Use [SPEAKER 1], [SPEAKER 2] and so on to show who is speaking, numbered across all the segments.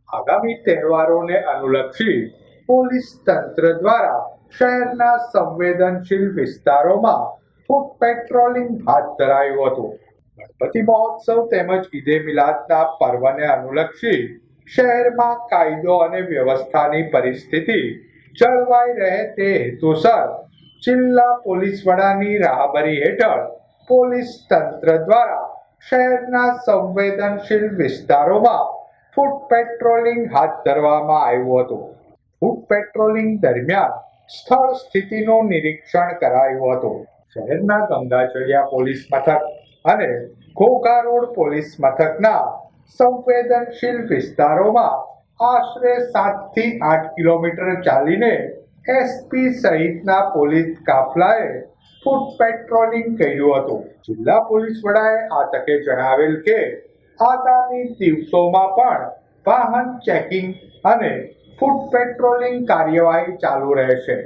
[SPEAKER 1] આગામી તહેવારોને અનુલક્ષી પોલીસ તંત્ર દ્વારા શહેરના સંવેદનશીલ વિસ્તારોમાં ફૂટ પેટ્રોલિંગ હાથ ધરાયું હતું. ગણપતિ મહોત્સવ તેમજ ઈદે મિલાદના પર્વને અનુલક્ષી શહેરમાં કાયદો અને વ્યવસ્થાની પરિસ્થિતિ જળવાઈ રહે તે હેતુસર જિલ્લા પોલીસ વડાની રાહબરી હેઠળ પોલીસ તંત્ર દ્વારા શહેરના સંવેદનશીલ વિસ્તારોમાં ફૂટ પેટ્રોલિંગ હાથ ધરવામાં આવ્યું હતું. ફૂટ પેટ્રોલિંગ દરમિયાન સ્થળ સ્થિતિનું નિરીક્ષણ કરાયું હતું. શહેરના ગંગાચડિયા પોલીસ મથક અને ઘોઘા રોડ પોલીસ મથકના સંવેદનશીલ વિસ્તારોમાં આશરે 7 થી 8 કિલોમીટર ચાલીને એસપી સહિતના પોલીસ કાફલાએ ફૂટ પેટ્રોલિંગ કર્યું હતું. જિલ્લા પોલીસ વડાએ આ તકે જણાવેલ કે આગામી દિવસોમાં પણ વાહન ચેકિંગ અને ફૂટ પેટ્રોલિંગ કાર્યવાહી ચાલુ રહેશે.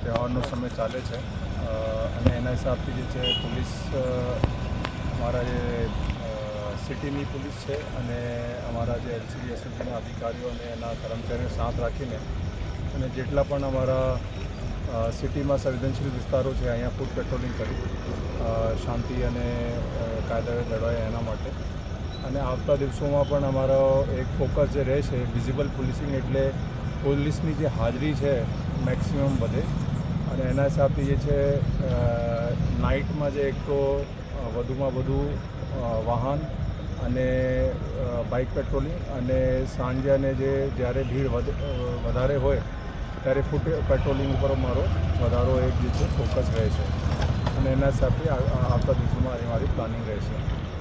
[SPEAKER 2] તહેવારનો સમય ચાલે છે અને એના હિસાબથી જે છે પોલીસ અમારા જે સિટીની પોલીસ છે અને અમારા જે એલસીબી એસએસબીના અધિકારીઓ અને એના કર્મચારીઓ સાથ રાખીને અને જેટલા પણ અમારા સિટીમાં સંવેદનશીલ વિસ્તારો છે અહીંયા ફૂટ પેટ્રોલિંગ કરી શાંતિ અને કાયદા લડવાય એના માટે. અને આવતા દિવસોમાં પણ અમારો એક ફોકસ જે રહે છે વિઝિબલ પોલીસિંગ, એટલે પોલીસની જે હાજરી છે મેક્સિમમ વધે અને એના હિસાબથી જે છે નાઇટમાં જે એક તો વધુમાં વધુ વાહન અને બાઇક પેટ્રોલિંગ અને સાંજે અને જે જ્યારે ભીડ વધારે હોય ત્યારે ફૂટ પેટ્રોલિંગ ઉપર મારો વધારો એક જે છે ફોકસ રહે છે અને એના હિસાબથી આવતા દિવસોમાં મારી પ્લાનિંગ રહેશે.